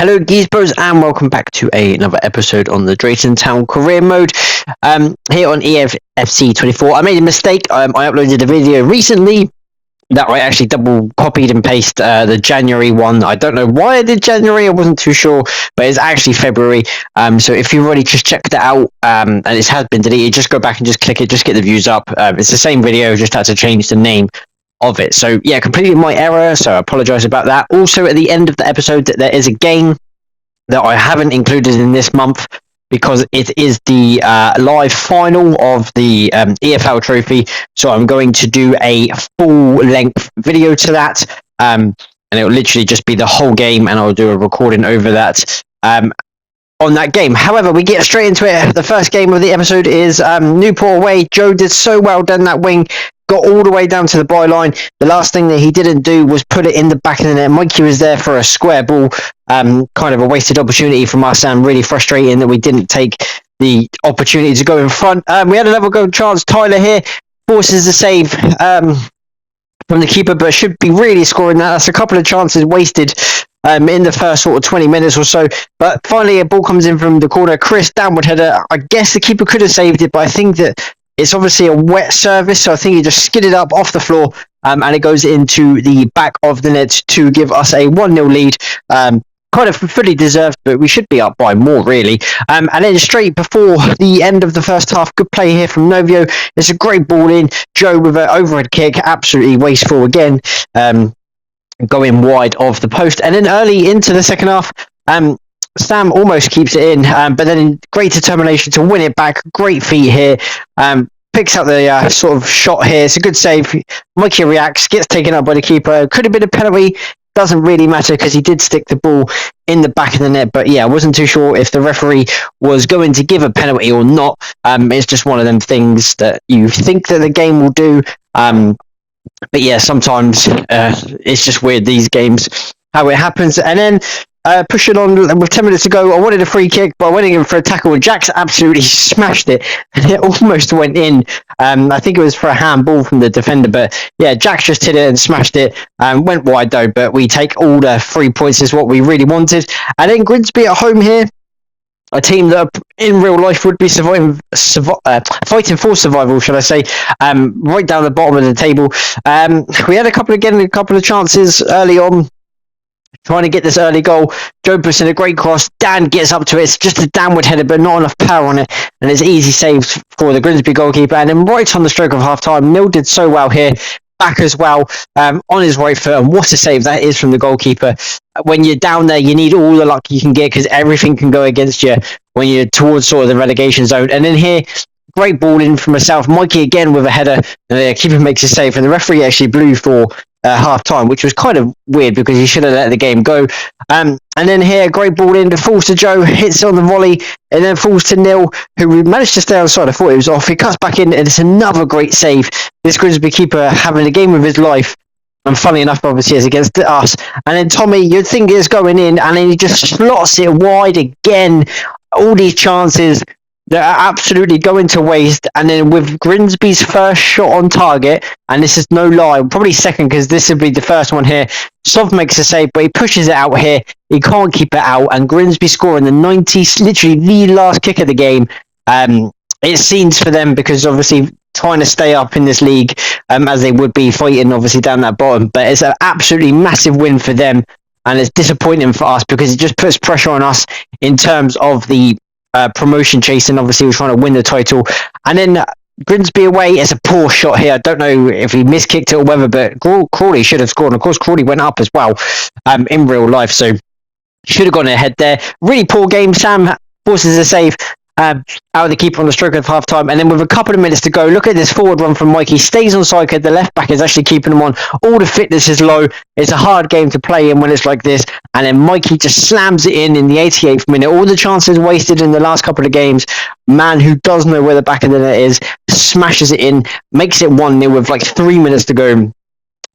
Hello, Geese Bros, and welcome back to another episode on the Drayton Town Career Mode. Here on Eafc24, I made a mistake. I uploaded a video recently that I actually double copied and pasted the January one. I don't know why I did January. I wasn't too sure, but it's actually February. So if you've already just checked it out and it has been deleted, just go back and just click it, just get the views up. It's the same video, just had to change the name of it. So yeah, completely my error, so I apologize about that. Also, at the end of the episode, there is a game that I haven't included in this month because it is the live final of the EFL trophy. So I'm going to do a full length video to that, and it will literally just be the whole game, and I'll do a recording over that on that game. However, we get straight into it. The first game of the episode is Newport away. Joe did so well down that wing, got all the way down to the byline. The last thing that he didn't do was put it in the back of the net. Mikey was there for a square ball, kind of a wasted opportunity from us, and really frustrating that we didn't take the opportunity to go in front. We had another goal chance. Tyler here forces the save from the keeper, but should be really scoring that. That's a couple of chances wasted in the first sort of 20 minutes or so. But finally, a ball comes in from the corner. Chris, downward header. I guess the keeper could have saved it, but I think that it's obviously a wet service, so I think he just skidded up off the floor, and it goes into the back of the net to give us a 1-0 lead. Kind of fully deserved, but we should be up by more, really. And then straight before the end of the first half, good play here from Novio. It's a great ball in. Joe with an overhead kick, absolutely wasteful again, going wide of the post. And then early into the second half, Sam almost keeps it in, but then great determination to win it back. Great feet here. Picks up the sort of shot here. It's a good save. Mikey reacts, gets taken up by the keeper. Could have been a penalty. Doesn't really matter because he did stick the ball in the back of the net. But yeah, I wasn't too sure if the referee was going to give a penalty or not. It's just one of them things that you think that the game will do. But yeah, sometimes it's just weird, these games, how it happens. And then pushing on with 10 minutes to go, I wanted a free kick, but I went in for a tackle, and Jax absolutely smashed it, and it almost went in. I think it was for a handball from the defender, but yeah, Jax just hit it and smashed it. Went wide though, but we take all the 3 points is what we really wanted. And then Grimsby at home here, a team that in real life would be fighting for survival, should I say, right down the bottom of the table. We had a couple of chances early on, trying to get this early goal. Joe puts in a great cross. Dan gets up to it. It's just a downward header, but not enough power on it. And it's easy saves for the Grimsby goalkeeper. And then right on the stroke of half-time, Mill did so well here. Back as well, on his right foot. And what a save that is from the goalkeeper. When you're down there, you need all the luck you can get because everything can go against you when you're towards sort of the relegation zone. And then here, great ball in from myself. Mikey again with a header. And the keeper makes a save. And the referee actually blew for half time, which was kind of weird because he should have let the game go. And then here, great ball in, falls to Joe, hits on the volley, and then falls to Neil, who managed to stay on the side. I thought it was off. He cuts back in, and it's another great save. This Grimsby keeper having the game of his life. And funny enough, obviously, it's against us. And then Tommy, you'd think it's going in, and then he just slots it wide again. All these chances that are absolutely going to waste. And then with Grimsby's first shot on target, and this is no lie, probably second because this would be the first one here, Sov makes a save, but he pushes it out here. He can't keep it out, and Grimsby scoring the 90s, literally the last kick of the game. It seems for them because obviously trying to stay up in this league, as they would be fighting obviously down that bottom, but it's an absolutely massive win for them, and it's disappointing for us because it just puts pressure on us in terms of the promotion chasing. Obviously we're trying to win the title. And then Grimsby away, it's a poor shot here. I don't know if he miskicked it or whether, but Crawley should have scored, and of course Crawley went up as well in real life, so should have gone ahead there. Really poor game. Sam forces a save out of the keeper on the stroke of half time, and then with a couple of minutes to go, look at this forward run from Mikey. Stays on side, the left back is actually keeping him on. All the fitness is low. It's a hard game to play in when it's like this, and then Mikey just slams it in the 88th minute. All the chances wasted in the last couple of games, man who does know where the back of the net is, smashes it in, makes it 1-0 with like 3 minutes to go.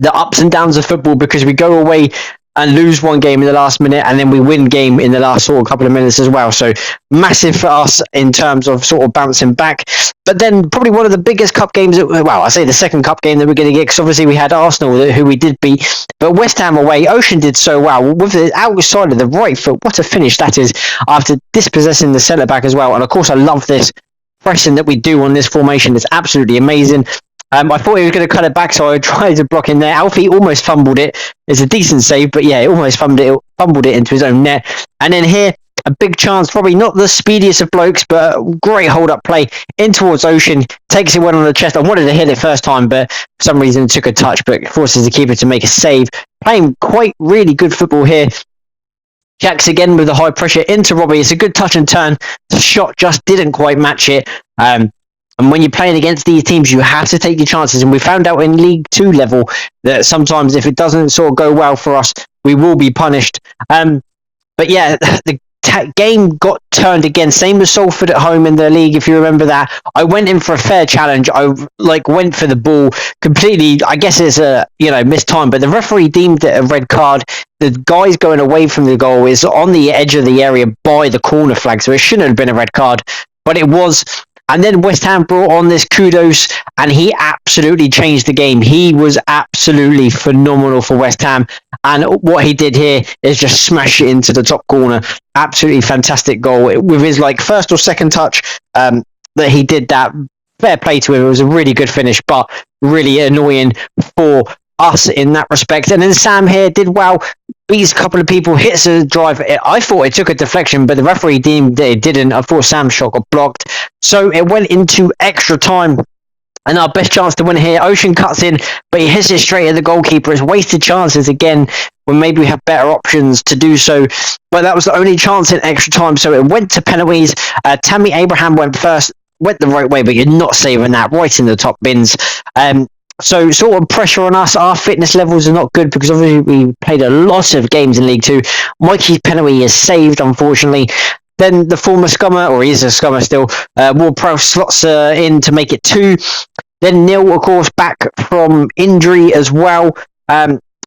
The ups and downs of football, because we go away and lose one game in the last minute, and then we win game in the last sort of couple of minutes as well. So massive for us in terms of sort of bouncing back. But then probably one of the biggest cup games, I say the second cup game that we're going to get, because obviously we had Arsenal, who we did beat, but West Ham away, Ocean did so well with the outside of the right foot. What a finish that is, after dispossessing the centre-back as well. And of course, I love this pressing that we do on this formation. It's absolutely amazing. I thought he was going to cut it back, so I tried to block in there. Alfie almost fumbled it. It's a decent save, but yeah, he almost fumbled it into his own net. And then here, a big chance, probably not the speediest of blokes, but great hold-up play in towards Ocean. Takes it one on the chest. I wanted to hit it first time, but for some reason it took a touch, but forces the keeper to make a save. Playing quite really good football here. Jacks again with the high pressure into Robbie. It's a good touch and turn. The shot just didn't quite match it. And when you're playing against these teams, you have to take your chances. And we found out in League 2 level that sometimes if it doesn't sort of go well for us, we will be punished. But yeah, the game got turned again. Same as Salford at home in the league, if you remember that. I went in for a fair challenge. I went for the ball completely. I guess it's a missed time, but the referee deemed it a red card. The guy's going away from the goal is on the edge of the area by the corner flag, so it shouldn't have been a red card, but it was. And then West Ham brought on this Kudos, and he absolutely changed the game. He was absolutely phenomenal for West Ham. And what he did here is just smash it into the top corner. Absolutely fantastic goal. With his first or second touch that he did that. Fair play to him. It was a really good finish, but really annoying for us in that respect. And then Sam here did well. Beats a couple of people, hits a drive. I thought it took a deflection, but the referee deemed that it didn't. I thought Sam's shot got blocked. So it went into extra time. And our best chance to win here, Ocean cuts in, but he hits it straight at the goalkeeper. It's wasted chances again, when maybe we have better options to do so. But that was the only chance in extra time. So it went to penalties. Tammy Abraham went first, went the right way, but you're not saving that, right in the top bins. So sort of pressure on us. Our fitness levels are not good because obviously we played a lot of games in League 2. Mikey's penalty is saved, unfortunately. Then the former scummer, or he is a scummer still, Ward-Prowse slots in to make it 2. Then Neil, of course, back from injury as well.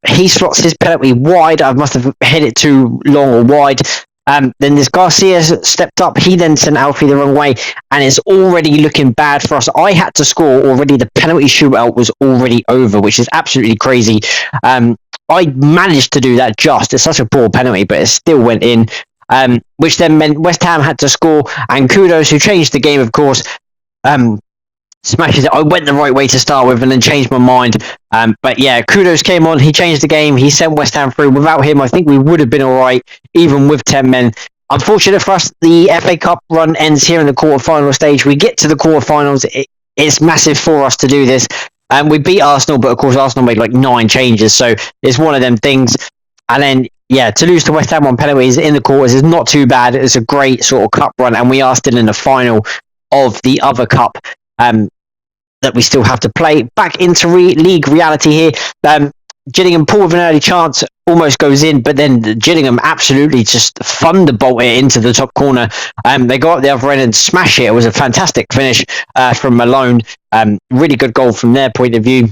He slots his penalty wide. I must have hit it too long or wide. Then this Garcia stepped up. He then sent Alfie the wrong way, and it's already looking bad for us. I had to score already. The penalty shootout was already over, which is absolutely crazy. I managed to do that just. It's such a poor penalty, but it still went in, which then meant West Ham had to score, and Kudos, who changed the game, of course, smashes it. I went the right way to start with and then changed my mind. But yeah, Kudos came on. He changed the game. He sent West Ham through. Without him, I think we would have been all right, even with 10 men. Unfortunate for us, the FA Cup run ends here in the quarter-final stage. We get to the quarter-finals. It's massive for us to do this. We beat Arsenal, but of course Arsenal made 9 changes. So it's one of them things. And then, yeah, to lose to West Ham on penalties in the quarters is not too bad. It's a great sort of cup run. And we are still in the final of the other cup that we still have to play. Back into league reality here. Gillingham pull with an early chance, almost goes in, but then Gillingham absolutely just thunderbolt it into the top corner. They go up the other end and smash it. It was a fantastic finish from Malone. Really good goal from their point of view.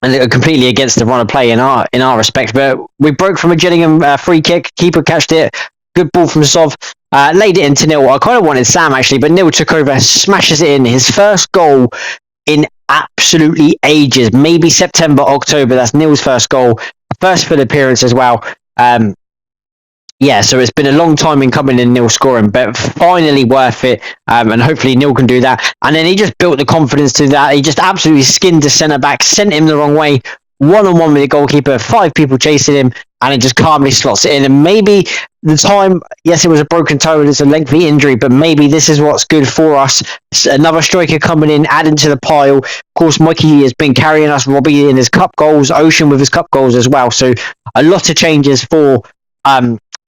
And completely against the run of play in our respect. But we broke from a Gillingham free kick. Keeper catched it. Good ball from Sov. Laid it into Neil. I kind of wanted Sam, actually, but Neil took over, smashes it in. His first goal in absolutely ages. Maybe September, October. That's Neil's first goal. First full appearance as well. Yeah, so it's been a long time in coming in Neil scoring, but finally worth it. And hopefully Neil can do that. And then he just built the confidence to that. He just absolutely skinned the centre-back, sent him the wrong way. One-on-one with the goalkeeper, 5 people chasing him, and it just calmly slots it in. And maybe the time, yes, it was a broken toe and it's a lengthy injury, but maybe this is what's good for us. Another striker coming in, adding to the pile. Of course, Mikey has been carrying us, Robbie in his cup goals, Ocean with his cup goals as well. So a lot of changes for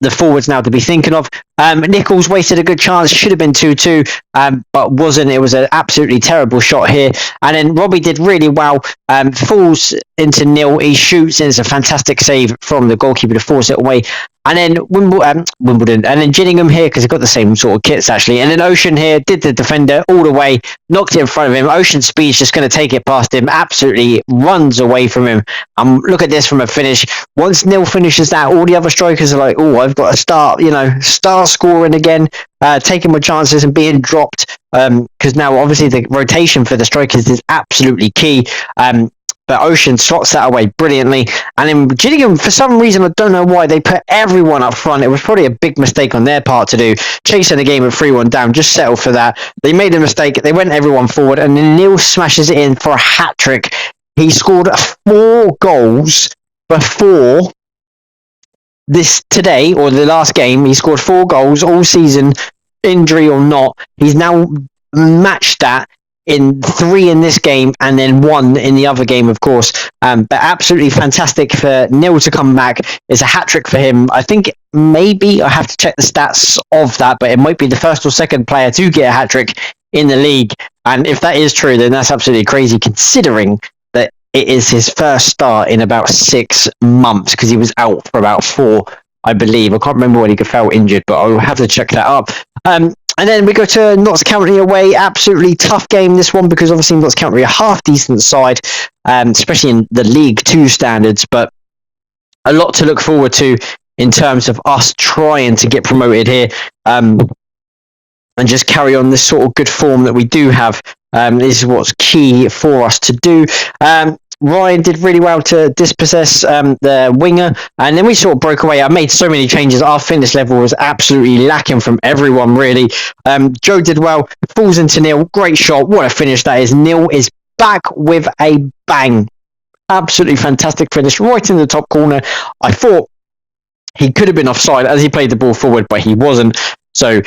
the forwards now to be thinking of. Nichols wasted a good chance, should have been 2-2, but wasn't. It was an absolutely terrible shot here. And then Robbie did really well, falls into Neil, he shoots, and it's a fantastic save from the goalkeeper to force it away. And then Wimbledon, and then Gillingham here because they've got the same sort of kits actually. And then Ocean here did the defender all the way, knocked it in front of him. Ocean Speed's just going to take it past him, absolutely runs away from him. Look at this from a finish. Once Nil finishes that, all the other strikers are like, oh, I've got to start scoring again, taking my chances and being dropped. Because now obviously the rotation for the strikers is absolutely key. But Ocean slots that away brilliantly. And then Gillingham, for some reason, I don't know why, they put everyone up front. It was probably a big mistake on their part to do. Chasing the game at 3-1 down, just settle for that. They made a mistake. They went everyone forward. And then Neil smashes it in for a hat-trick. He scored 4 goals before this today, or the last game. He scored 4 goals all season, injury or not. He's now matched that in 3 in this game and then 1 in the other game, of course. But absolutely fantastic for Neil to come back. It's a hat-trick for him. I think maybe I have to check the stats of that, but it might be the first or second player to get a hat-trick in the league. And if that is true, then that's absolutely crazy, considering that it is his first start in about 6 months, because he was out for about 4, I believe. I can't remember when he felt injured, but I'll have to check that up. And then we go to Notts County away. Absolutely tough game, this one, because obviously Notts County are a half-decent side, especially in the League 2 standards, but a lot to look forward to in terms of us trying to get promoted here and just carry on this sort of good form that we do have. This is what's key for us to do. Ryan did really well to dispossess the winger, and then we sort of broke away. I made so many changes. Our fitness level was absolutely lacking from everyone, really. Joe did well, falls into Neil. Great shot. What a finish that is. Neil is back with a bang. Absolutely fantastic finish right in the top corner. I thought he could have been offside as he played the ball forward, but he wasn't. So,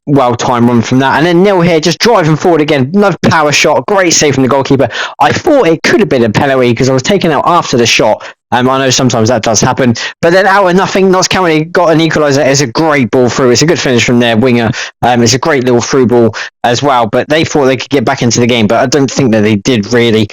well-timed run from that. And then Neil here just driving forward again. Another power shot. Great save from the goalkeeper. I thought it could have been a penalty because I was taken out after the shot. I know sometimes that does happen. But then out of nothing, Notts County got an equaliser. It's a great ball through. It's a good finish from their winger. It's a great little through ball as well. But they thought they could get back into the game. But I don't think that they did really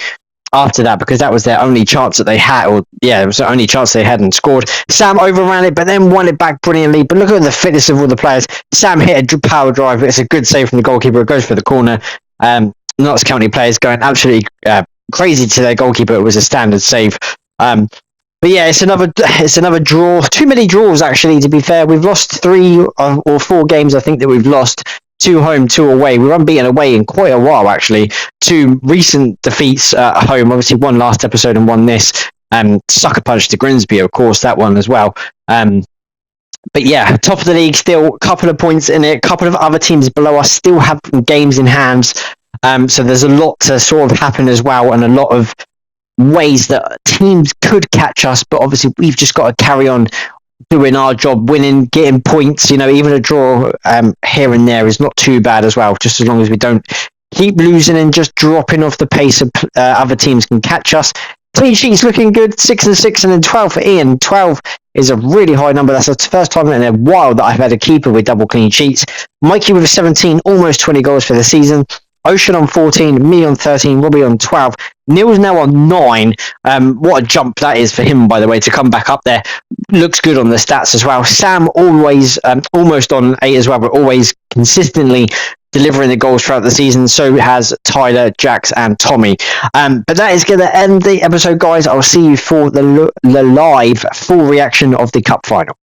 after that, because that was their only chance that they had, or it was the only chance they hadn't scored. Sam overran it, but then won it back brilliantly. But look at the fitness of all the players. Sam hit a power drive. It's a good save from the goalkeeper. It goes for the corner. Notts County players going absolutely crazy to their goalkeeper. It was a standard save. But yeah, it's another draw. Too many draws, actually, to be fair. We've lost 3 or 4 games, I think, that we've lost. 2 home, 2 away. We were unbeaten away in quite a while, actually. 2 recent defeats at home. Obviously, 1 last episode and 1 this. Sucker punch to Grimsby, of course, that one as well. But yeah, top of the league still. Couple of points in it. Couple of other teams below us still have games in hands. So there's a lot to sort of happen as well, and a lot of ways that teams could catch us. But obviously, we've just got to carry on doing our job, winning, getting points. Even a draw here and there is not too bad as well, just as long as we don't keep losing and just dropping off the pace of other teams can catch us. Clean sheets looking good, 6 and 6, and then 12 for Ian. 12 is a really high number. That's the first time in a while that I've had a keeper with double clean sheets. Mikey with 17, almost 20 goals for the season. Ocean on 14, me on 13, Robbie on 12. Neil's now on 9. What a jump that is for him, by the way, to come back up there. Looks good on the stats as well. Sam always almost on 8 as well, but always consistently delivering the goals throughout the season. So has Tyler, Jax, and Tommy. But that is going to end the episode, guys. I'll see you for the live full reaction of the cup final.